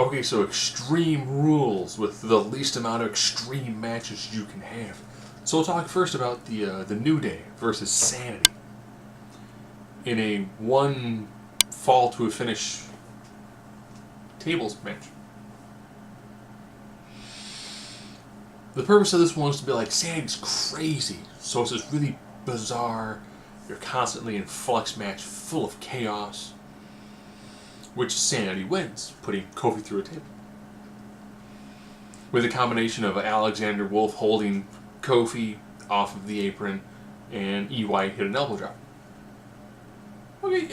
Okay, so Extreme Rules with the least amount of extreme matches you can have. So we'll talk first about the New Day versus Sanity in a one fall to a finish tables match. The purpose of this one is to be like, Sanity's crazy, so it's this really bizarre, you're constantly in flux match full of chaos, which Sanity wins, putting Kofi through a table. With a combination of Alexander Wolf holding Kofi off of the apron and EY hit an elbow drop. Okay,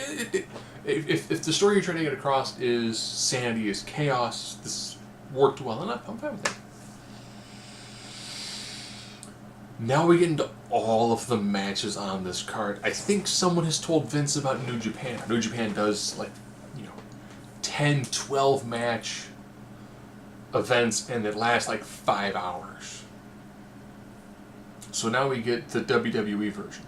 if the story you're trying to get across is Sanity is chaos, this worked well enough, I'm fine with that. Now we get into all of the matches on this card. I think someone has told Vince about New Japan. New Japan does 10, 12 match events and it lasts 5 hours. So now we get the WWE version.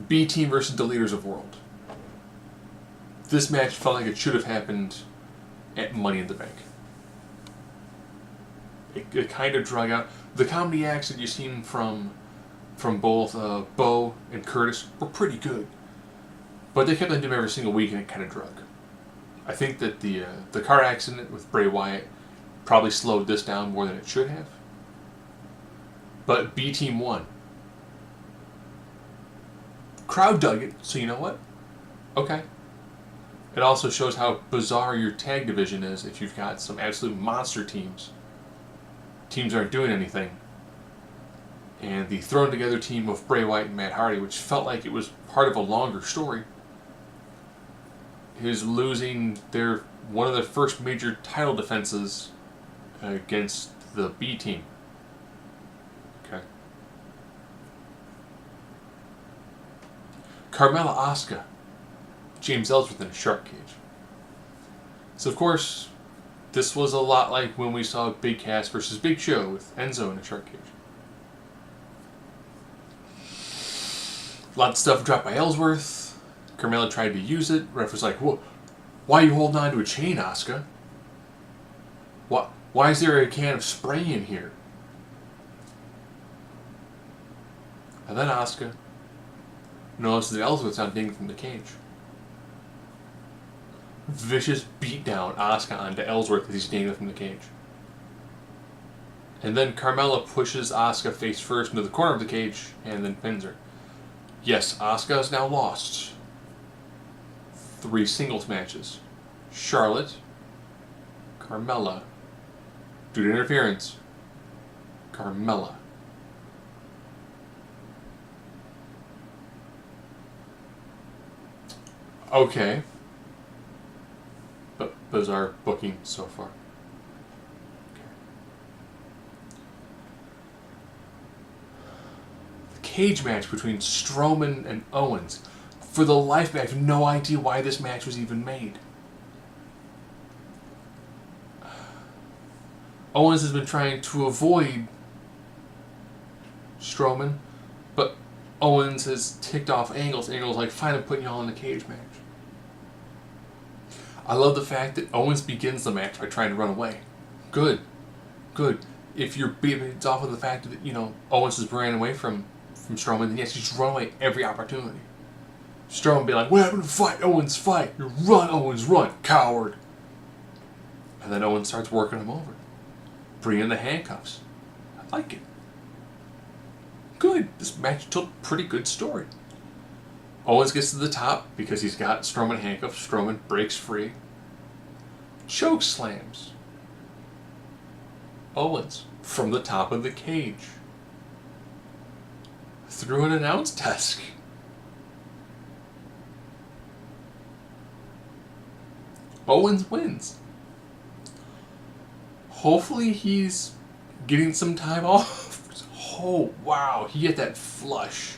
B Team versus the Leaders of World. This match felt like it should have happened at Money in the Bank. It kind of drug out. The comedy acts that you've seen from both Bo and Curtis were pretty good, but they kept on doing them every single week and it kind of drug. I think that the car accident with Bray Wyatt probably slowed this down more than it should have. But B Team won. Crowd dug it, so you know what? Okay. It also shows how bizarre your tag division is if you've got some absolute monster teams. Teams aren't doing anything. And the thrown together team of Bray Wyatt and Matt Hardy, which felt like it was part of a longer story, is losing one of their first major title defenses against the B team. Okay. Carmella Asuka, James Ellsworth in a shark cage. So of course, this was a lot like when we saw Big Cass versus Big Show with Enzo in a shark cage. A lot of stuff dropped by Ellsworth. Carmella tried to use it. Ref was like, "Whoa, why are you holding on to a chain, Asuka? Why is there a can of spray in here?" And then Asuka noticed that Ellsworth's not dinging from the cage. Vicious beatdown Asuka onto Ellsworth as he's dangling from the cage. And then Carmella pushes Asuka face first into the corner of the cage and then pins her. Yes, Asuka has now lost 3 singles matches. Charlotte, Carmella, due to interference, Carmella. Okay. But bizarre booking so far. Okay. The cage match between Strowman and Owens. For the life of me, I have no idea why this match was even made. Owens has been trying to avoid Strowman, but Owens has ticked off Angle's like, fine, I'm putting you all in the cage match. I love the fact that Owens begins the match by trying to run away. Good. If you're beating off of the fact that, Owens is running away from Strowman, then yes, you should run away every opportunity. Strowman be like, what happened to fight? Owens, fight! You run, Owens, run, coward! And then Owens starts working him over. Bring in the handcuffs. I like it. Good. This match told a pretty good story. Owens gets to the top because he's got Strowman handcuffed. Strowman breaks free. Choke slams Owens from the top of the cage through an announce desk. Owens wins. Hopefully he's getting some time off. Oh, wow. He hit that flush.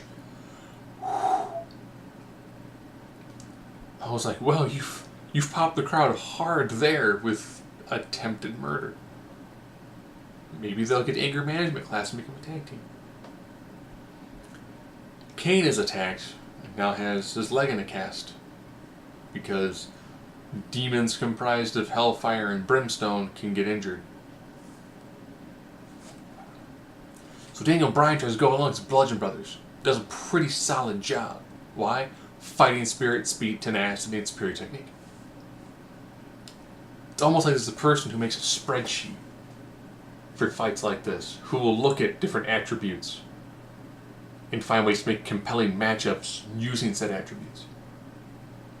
I was like, well, you've popped the crowd hard there with attempted murder. Maybe they'll get anger management class and become a tag team. Kane is attacked and now has his leg in a cast. because demons comprised of hellfire and brimstone can get injured. So Daniel Bryan tries to go along with Bludgeon Brothers. Does a pretty solid job. Why? Fighting spirit, speed, tenacity, and superior technique. It's almost like there's a person who makes a spreadsheet for fights like this, who will look at different attributes and find ways to make compelling matchups using said attributes.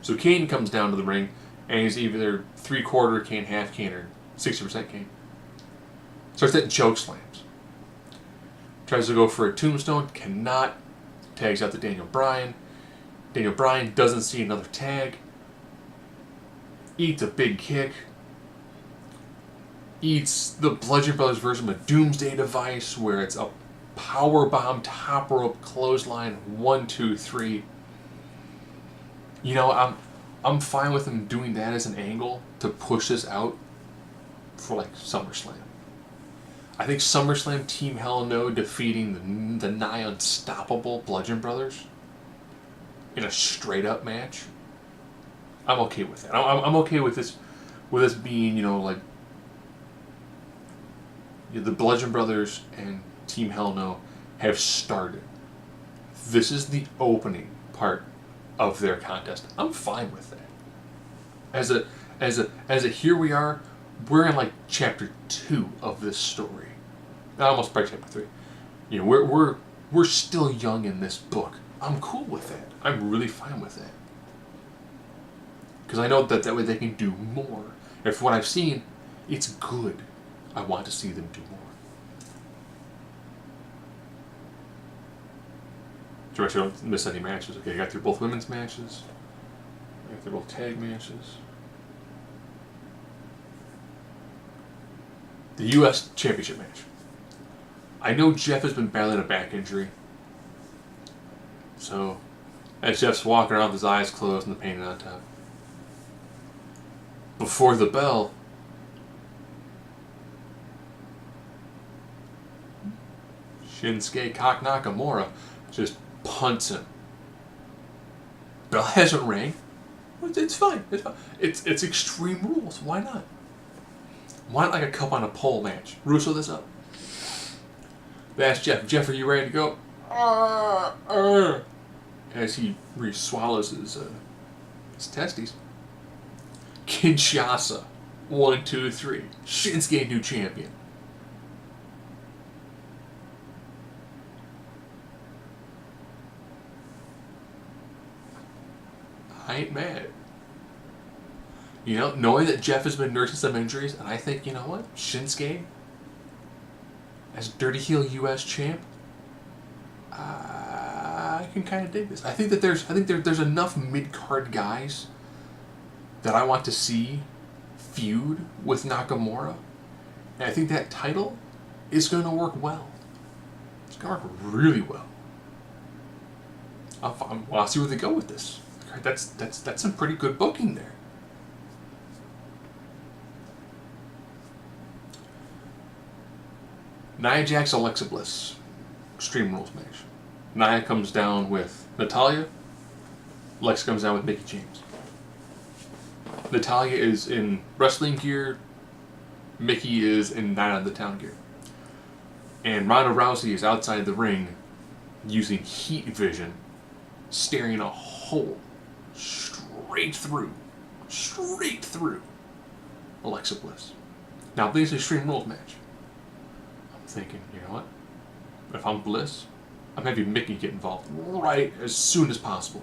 So Kane comes down to the ring, and he's either 3/4 Kane, half Kane, or 60% Kane. Starts hitting choke slams. Tries to go for a tombstone, cannot. Tags out to Daniel Bryan. Daniel Bryan doesn't see another tag. Eats a big kick. Eats the Bludgeon Brothers version of a doomsday device where it's a powerbomb, top rope, clothesline, 1, 2, 3. You know, I'm fine with him doing that as an angle to push this out for like SummerSlam. I think SummerSlam Team Hell No defeating the nigh unstoppable Bludgeon Brothers in a straight up match, I'm okay with that. I'm okay with this being, you know, like, you know, the Bludgeon Brothers and Team Hell No have started. This is the opening part of their contest. I'm fine with that. As a here we are, we're in like chapter 2 of this story. Almost by chapter 3. You know, we're still young in this book. I'm cool with that. I'm really fine with that. Because I know that way they can do more. And from what I've seen, it's good. I want to see them do more. So I don't miss any matches. Okay, I got through both women's matches. I got through both tag matches. The U.S. Championship match. I know Jeff has been battling a back injury. So, as Jeff's walking around with his eyes closed and the pain on top. Before the bell, Shinsuke Nakamura just punts him. Bell hasn't rang. It's fine. It's fine. It's Extreme Rules. Why not? Why not like a cup on a pole match? Russo this up. They asked Jeff, Jeff, are you ready to go? As he swallows his testes. Kinshasa. 1, 2, 3. Shinsuke new champion. I ain't mad. You know, knowing that Jeff has been nursing some injuries, and I think, you know what? Shinsuke, as Dirty Heel U.S. champ, I can kind of dig this. I think there's enough mid-card guys that I want to see feud with Nakamura, and I think that title is going to work well. It's going to work really well. I'll see where they go with this. That's some pretty good booking there. Nia Jax, Alexa Bliss. Extreme Rules match. Nia comes down with Natalya. Alexa comes down with Mickie James. Natalya is in wrestling gear. Mickie is in Night on the Town gear. And Ronda Rousey is outside the ring using heat vision, staring a hole straight through Alexa Bliss. Now, this is an Extreme Rules match. I'm thinking, you know what? If I'm Bliss, I'm having Mickie get involved right as soon as possible.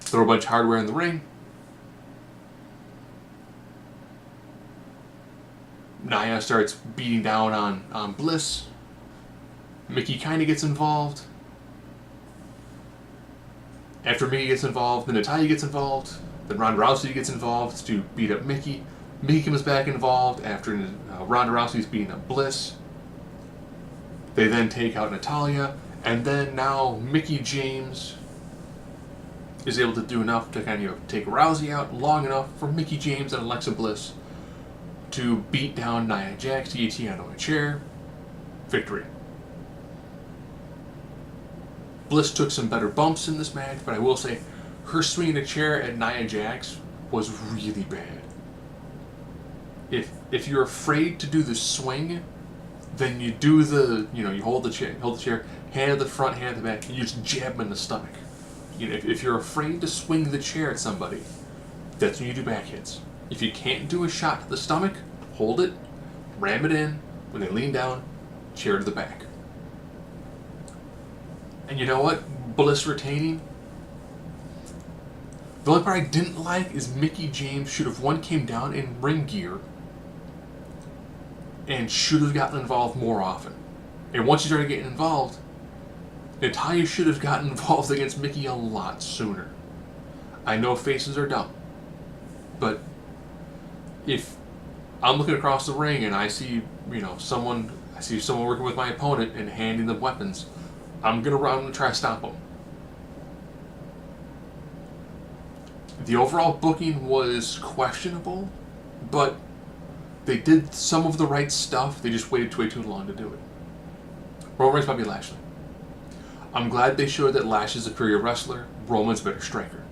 Throw a bunch of hardware in the ring. Nia starts beating down on Bliss. Mickie kind of gets involved. After Mickie gets involved, then Natalya gets involved. Then Ronda Rousey gets involved to beat up Mickie. Mickie comes back involved after Ronda Rousey's beating up Bliss. They then take out Natalya. And then now Mickie James is able to do enough to kind of take Rousey out long enough for Mickie James and Alexa Bliss to beat down Nia Jax, DDT onto a chair. Victory. Bliss took some better bumps in this match, but I will say her swinging a chair at Nia Jax was really bad. If you're afraid to do the swing, then you do the, you hold the chair, hand at the front, hand at the back, and you just jab them in the stomach. If you're afraid to swing the chair at somebody, that's when you do back hits. If you can't do a shot to the stomach, hold it, ram it in. When they lean down, chair to the back. And you know what? Bliss retaining. The only part I didn't like is Mickie James should have came down in ring gear and should have gotten involved more often. And once you started getting involved, Natalya should have gotten involved against Mickie a lot sooner. I know faces are dumb, but if I'm looking across the ring and I see, someone working with my opponent and handing them weapons, I'm gonna run and try to stop them. The overall booking was questionable, but they did some of the right stuff. They just waited way too long to do it. Roman Reigns, Bobby Lashley. I'm glad they showed that Lashley's a superior wrestler. Roman's a better striker.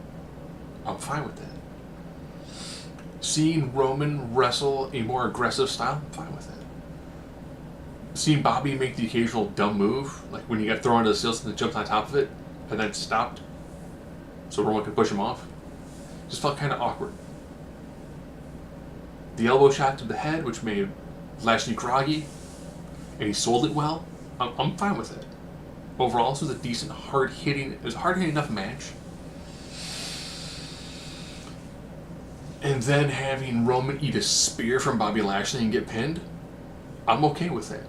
I'm fine with that. Seeing Roman wrestle a more aggressive style, I'm fine with that. Seeing Bobby make the occasional dumb move, like when he got thrown into the ceiling and jumped on top of it, and then stopped, so Roman could push him off, just felt kind of awkward. The elbow shot to the head, which made Lashley groggy, and he sold it well, I'm fine with it. Overall, this was a decent, hard-hitting enough match. And then having Roman eat a spear from Bobby Lashley and get pinned, I'm okay with that.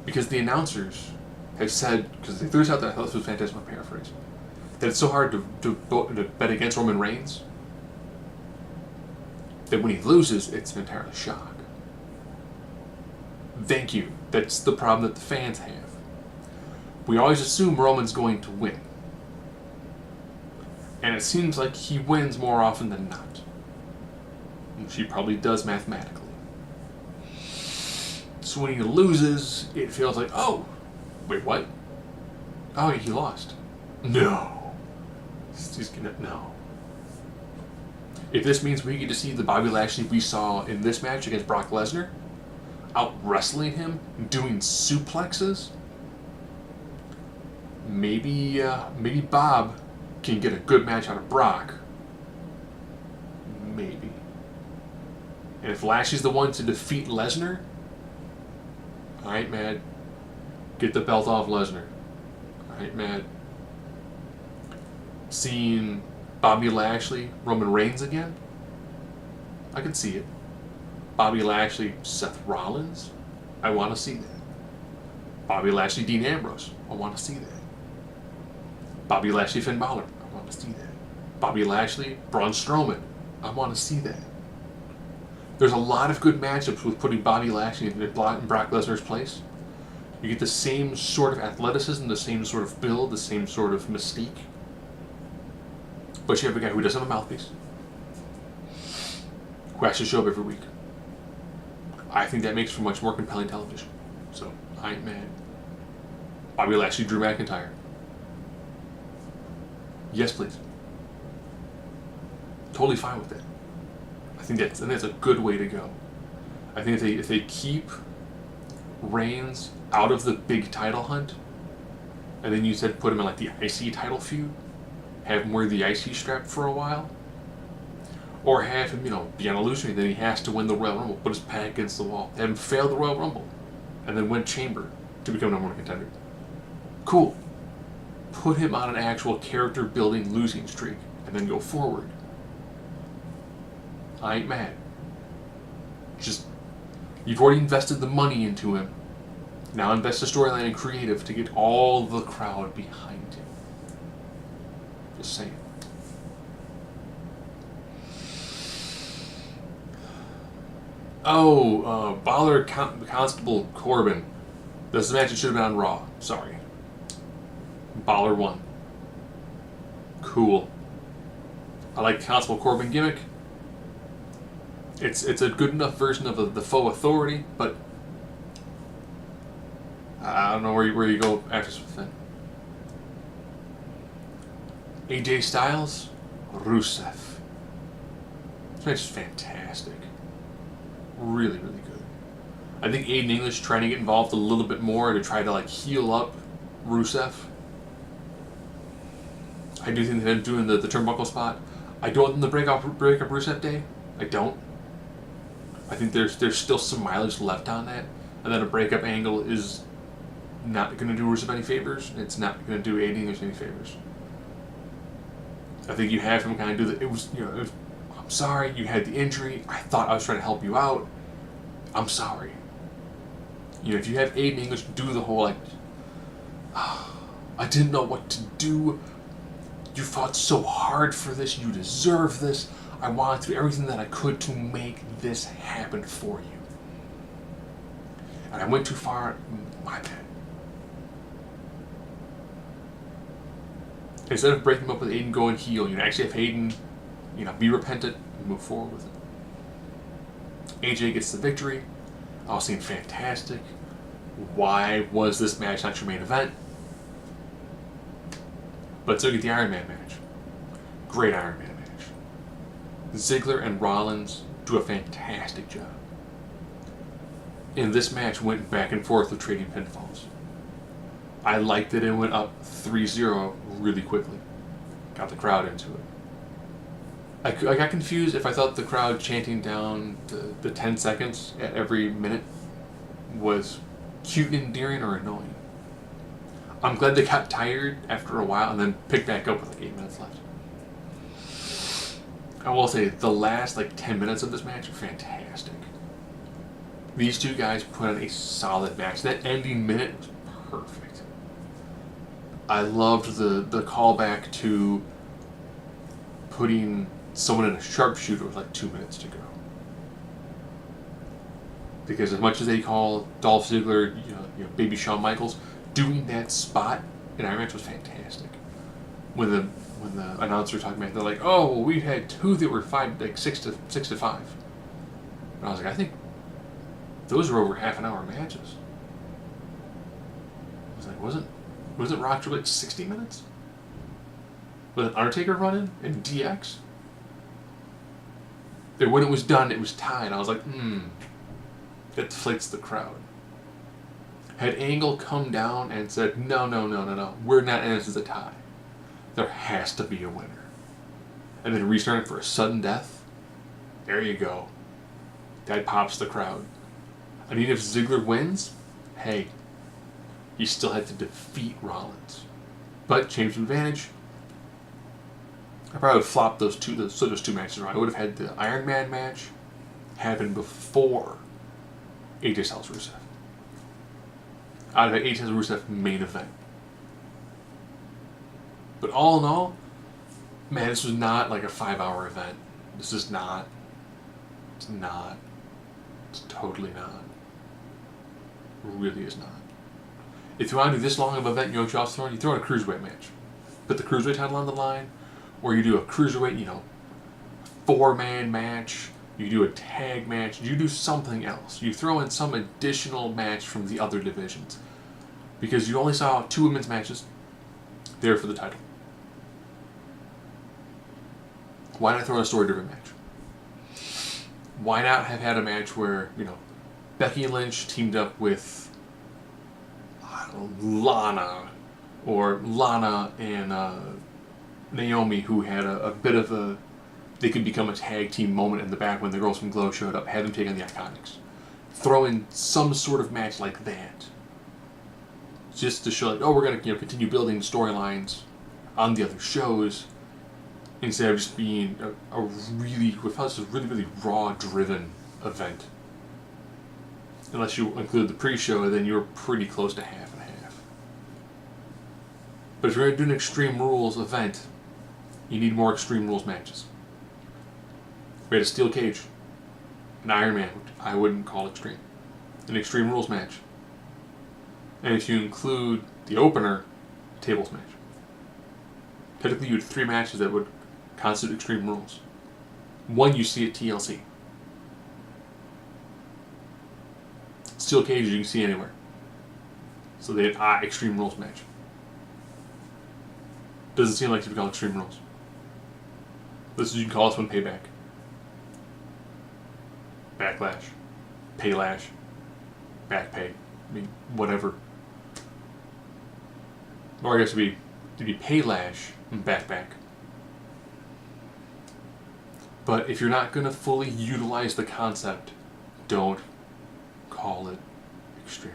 Because the announcers have said, because they threw this out there, I thought this was fantastic, my paraphrase, that it's so hard to bet against Roman Reigns that when he loses, it's an entire shock. Thank you. That's the problem that the fans have. We always assume Roman's going to win. And it seems like he wins more often than not. Which he probably does mathematically. So when he loses, it feels like, oh, wait, what? Oh, he lost. No. No. If this means we get to see the Bobby Lashley we saw in this match against Brock Lesnar, out wrestling him, doing suplexes, maybe Bob can get a good match out of Brock. Maybe. And if Lashley's the one to defeat Lesnar, alright, Mad, get the belt off Lesnar. Alright, Mad. Seeing Bobby Lashley, Roman Reigns again, I can see it. Bobby Lashley, Seth Rollins, I want to see that. Bobby Lashley, Dean Ambrose, I want to see that. Bobby Lashley, Finn Balor, I want to see that. Bobby Lashley, Braun Strowman, I want to see that. There's a lot of good matchups with putting Bobby Lashley in Brock Lesnar's place. You get the same sort of athleticism, the same sort of build, the same sort of mystique. But you have a guy who doesn't have a mouthpiece, who has to show up every week. I think that makes for much more compelling television. So, I ain't mad. Bobby Lashley, Drew McIntyre. Yes, please. Totally fine with that. I think that's a good way to go. I think if they keep Reigns out of the big title hunt, and then you said put him in like the IC title feud, have him wear the IC strap for a while, or have him, be on a losing, then he has to win the Royal Rumble, put his back against the wall, have him fail the Royal Rumble, and then win Chamber to become number one contender. Cool. Put him on an actual character-building losing streak, and then go forward. I ain't mad. Just, you've already invested the money into him. Now invest the storyline and creative to get all the crowd behind him. Just saying. Oh, Balor Constable Corbin. This is a match that should have been on Raw. Sorry. Balor won. Cool. I like Constable Corbin gimmick. It's a good enough version of the faux authority, but I don't know where you go after this with that. AJ Styles, Rusev. This match is fantastic. Really, really good. I think Aiden English trying to get involved a little bit more to try to like heal up Rusev. I do think them doing the turnbuckle spot. I don't want them to break up Rusev Day. I don't. I think there's still some mileage left on that, and then a breakup angle is not going to do Rusev any favors. It's not going to do Aiden English any favors. I think you have him kind of do the. It was I'm sorry you had the injury. I thought I was trying to help you out. I'm sorry. If you have Aiden English do the whole like, I didn't know what to do. You fought so hard for this. You deserve this. I wanted to do everything that I could to make this happen for you. And I went too far. My bad. Instead of breaking up with Aiden, going heel, actually have Aiden, be repentant and move forward with it. AJ gets the victory. I was saying fantastic. Why was this match not your main event? But so get the Iron Man match. Great Iron Man match. Ziggler and Rollins do a fantastic job. And this match went back and forth with trading pinfalls. I liked that it went up 3-0 really quickly. Got the crowd into it. I got confused if I thought the crowd chanting down the 10 seconds at every minute was cute and endearing or annoying. I'm glad they got tired after a while and then picked back up with like 8 minutes left. I will say the last 10 minutes of this match are fantastic. These two guys put on a solid match. That ending minute was perfect. I loved the callback to putting someone in a sharpshooter with 2 minutes to go. Because as much as they call Dolph Ziggler, baby Shawn Michaels, doing that spot in Iron Match was fantastic. When the announcer was talking about it, they're like, "Oh, well, we've had two that were 6 to 5." And I was like, I think those were over half an hour matches. I was like, wasn't Rock Triple H 60 minutes? Was an Undertaker running and DX? And when it was done, it was tied. I was like, that deflates the crowd. Had Angle come down and said, no, we're not in this as a tie. There has to be a winner. And then restart it for a sudden death. There you go. That pops the crowd. I mean, if Ziggler wins, hey, he still had to defeat Rollins. But change of advantage. I probably would have flopped those two matches around. I would have had the Iron Man match happen before AJ Styles Rusev. I'd have had AJ Styles Rusev main event. But all in all, man, this was not like a 5-hour event. This is not. It's not. It's totally not. It really is not. If you want to do this long of an event, what you also throw in? You throw in a cruiserweight match. Put the cruiserweight title on the line, or you do a cruiserweight, 4-man match. You do a tag match. You do something else. You throw in some additional match from the other divisions. Because you only saw 2 women's matches there for the title. Why not throw in a story-driven match? Why not have had a match where, Becky Lynch teamed up with, Lana, or Lana and Naomi, who had a bit of a, they could become a tag team moment in the back when the girls from Glow showed up, had them take on the Iconics. Throw in some sort of match like that. Just to show, we're going to continue building storylines on the other shows, instead of just being a really raw driven event. Unless you include the pre-show, then you're pretty close to half and half. But if you're going to do an Extreme Rules event, you need more Extreme Rules matches. We had a Steel Cage, an Iron Man, which I wouldn't call extreme, an Extreme Rules match. And if you include the opener, tables match. Technically, you had 3 matches that would constitute Extreme Rules. One you see at TLC. Steel Cage you can see anywhere. So they had Extreme Rules match. Doesn't seem like you could call Extreme Rules. This is, you can call this one Payback. backlash, paylash, back pay. I mean, whatever. Or I guess it'd be paylash and back. But if you're not going to fully utilize the concept, don't call it extreme